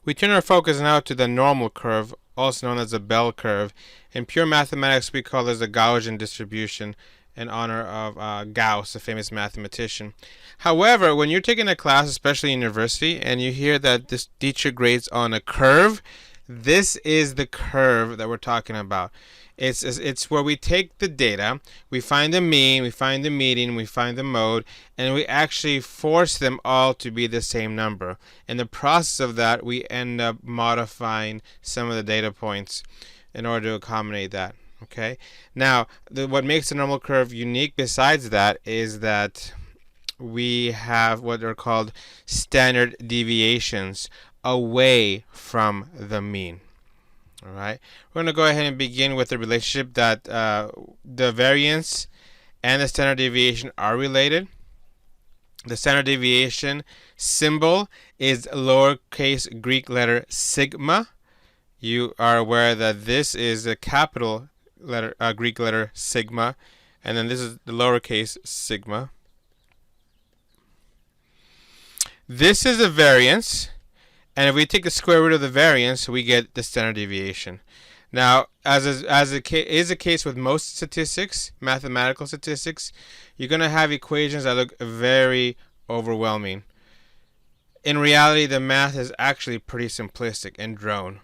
We turn our focus now to the normal curve, also known as the bell curve. In pure mathematics, we call this the Gaussian distribution in honor of Gauss, a famous mathematician. However, when you're taking a class, especially in university, and you hear that this teacher grades on a curve, this is the curve that we're talking about. It's where we take the data, we find the mean, we find the median, we find the mode, and we actually force them all to be the same number. In the process of that, we end up modifying some of the data points in order to accommodate that. Okay. Now, what makes the normal curve unique besides that is that we have what are called standard deviations away from the mean. All right, we're going to go ahead and begin with the relationship that the variance and the standard deviation are related. The standard deviation symbol is lowercase Greek letter sigma. You are aware that this is a capital letter Greek letter sigma, and then this is the lowercase sigma. This is the variance. And if we take the square root of the variance, we get the standard deviation. Now, as is the case with most statistics, mathematical statistics, you're going to have equations that look very overwhelming. In reality, the math is actually pretty simplistic and drone.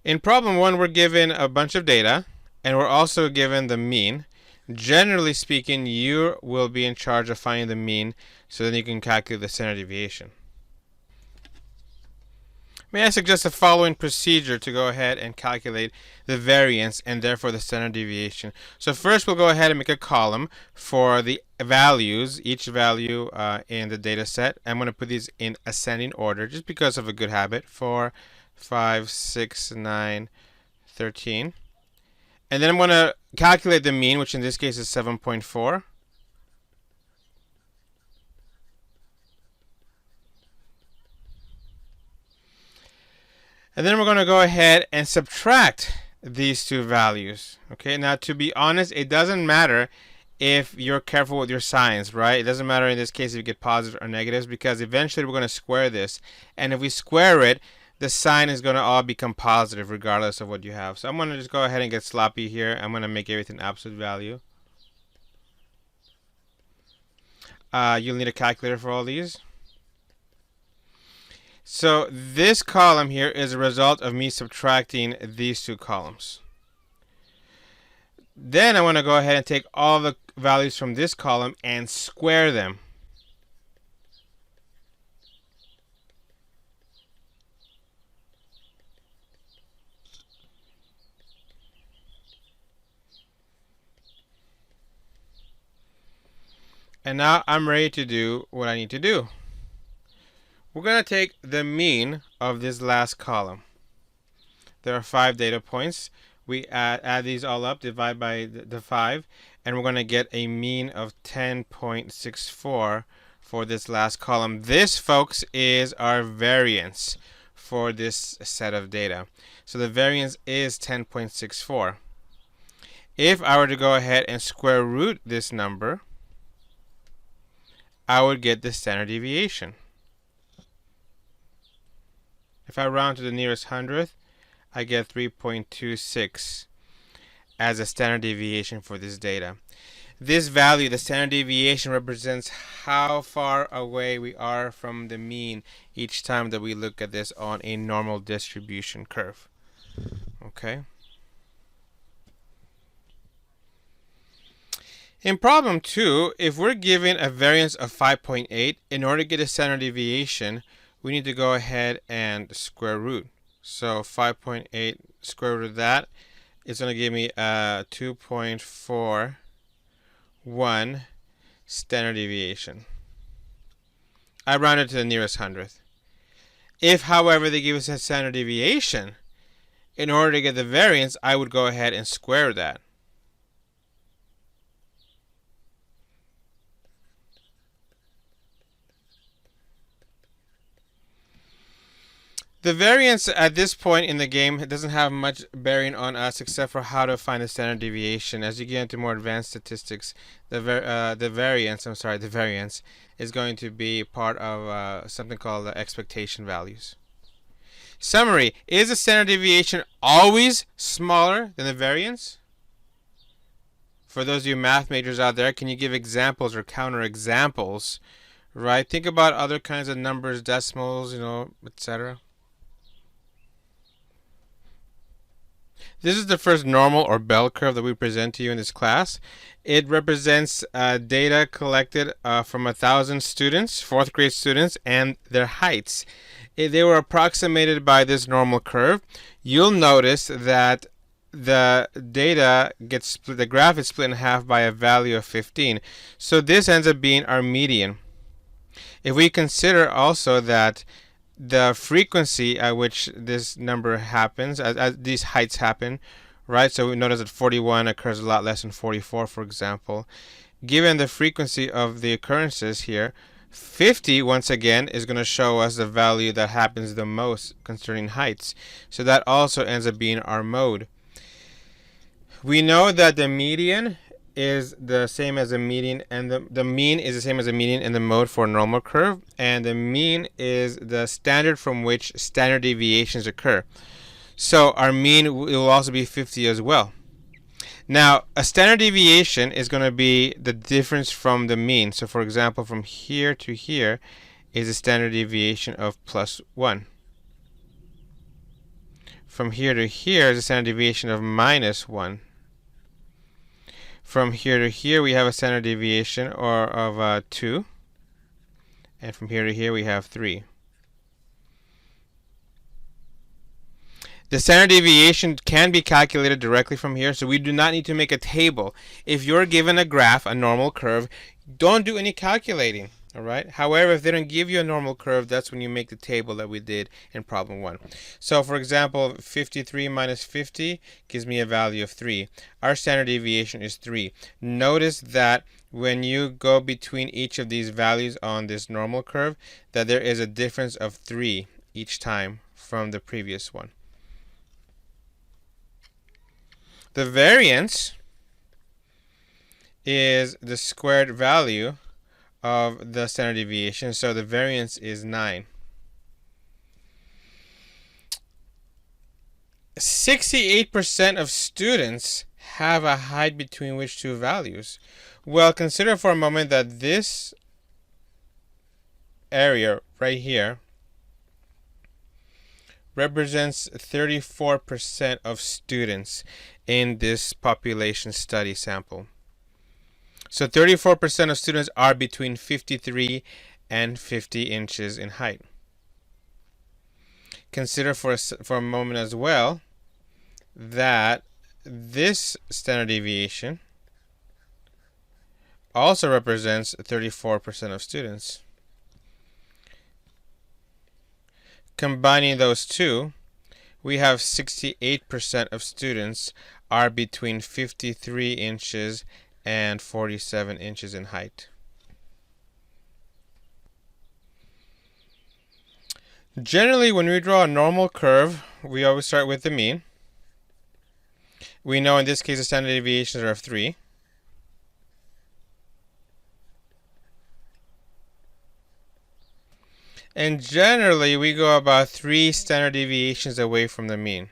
In problem 1, we're given a bunch of data, and we're also given the mean. Generally speaking, you will be in charge of finding the mean, so then you can calculate the standard deviation. May I suggest the following procedure to go ahead and calculate the variance and therefore the standard deviation. So first we'll go ahead and make a column for the values, each value in the data set. I'm going to put these in ascending order just because of a good habit. 4, 5, 6, 9, 13. And then I'm going to calculate the mean, which in this case is 7.4. And then we're going to go ahead and subtract these two values. Okay, now to be honest, it doesn't matter if you're careful with your signs, right? It doesn't matter in this case if you get positives or negatives, because eventually we're going to square this. And if we square it, the sign is going to all become positive regardless of what you have. So I'm going to just go ahead and get sloppy here. I'm going to make everything absolute value. You'll need a calculator for all these. So this column here is a result of me subtracting these two columns. Then I want to go ahead and take all the values from this column and square them. And now I'm ready to do what I need to do. We're going to take the mean of this last column. There are 5 data points. We add these all up, divide by the 5, and we're going to get a mean of 10.64 for this last column. This, folks, is our variance for this set of data. So the variance is 10.64. If I were to go ahead and square root this number, I would get the standard deviation. If I round to the nearest hundredth, I get 3.26 as a standard deviation for this data. This value, the standard deviation, represents how far away we are from the mean each time that we look at this on a normal distribution curve. Okay. In problem 2, if we're given a variance of 5.8, in order to get a standard deviation, we need to go ahead and square root. So 5.8 square root of that is going to give me a 2.41 standard deviation. I rounded to the nearest hundredth. If, however, they give us a standard deviation, in order to get the variance, I would go ahead and square that. The variance at this point in the game doesn't have much bearing on us except for how to find the standard deviation. As you get into more advanced statistics, the variance is going to be part of something called the expectation values. Summary: is the standard deviation always smaller than the variance? For those of you math majors out there, can you give examples or counter examples? Right? Think about other kinds of numbers, decimals, etc. This is the first normal or bell curve that we present to you in this class. It represents data collected from 1,000 students, 4th grade students, and their heights. They were approximated by this normal curve. You'll notice that the data gets split, the graph is split in half by a value of 15. So this ends up being our median. If we consider also that the frequency at which this number happens, as these heights happen, right? So we notice that 41 occurs a lot less than 44, for example. Given the frequency of the occurrences here, 50, once again, is going to show us the value that happens the most concerning heights. So that also ends up being our mode. We know that the median is the same as the median, and the mean is the same as the median in the mode for a normal curve, and the mean is the standard from which standard deviations occur. So our mean will also be 50 as well. Now, a standard deviation is going to be the difference from the mean. So for example, from here to here is a standard deviation of +1. From here to here is a standard deviation of -1. From here to here we have a standard deviation of 2. And from here to here we have 3. The standard deviation can be calculated directly from here, so we do not need to make a table. If you're given a graph, a normal curve, don't do any calculating. All right. However, if they don't give you a normal curve, that's when you make the table that we did in problem 1. So, for example, 53 minus 50 gives me a value of 3. Our standard deviation is 3. Notice that when you go between each of these values on this normal curve, that there is a difference of 3 each time from the previous one. The variance is the squared value of the standard deviation, so the variance is 9. 68% of students have a height between which two values. Well, consider for a moment that this area right here represents 34% of students in this population study sample. So 34% of students are between 53 and 50 inches in height. Consider for a moment as well that this standard deviation also represents 34% of students. Combining those two, we have 68% of students are between 53 inches and 47 inches in height. Generally, when we draw a normal curve, we always start with the mean. We know in this case the standard deviations are of 3. And generally, we go about 3 standard deviations away from the mean.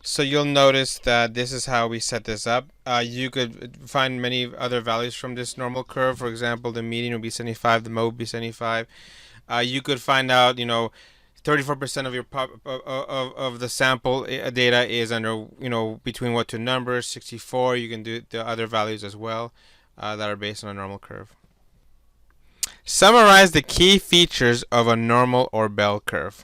So you'll notice that this is how we set this up. You could find many other values from this normal curve. For example, the median would be 75, the mode would be 75. You could find out, 34% of your of the sample data is under, between what two numbers, 64. You can do the other values as well that are based on a normal curve. Summarize the key features of a normal or bell curve.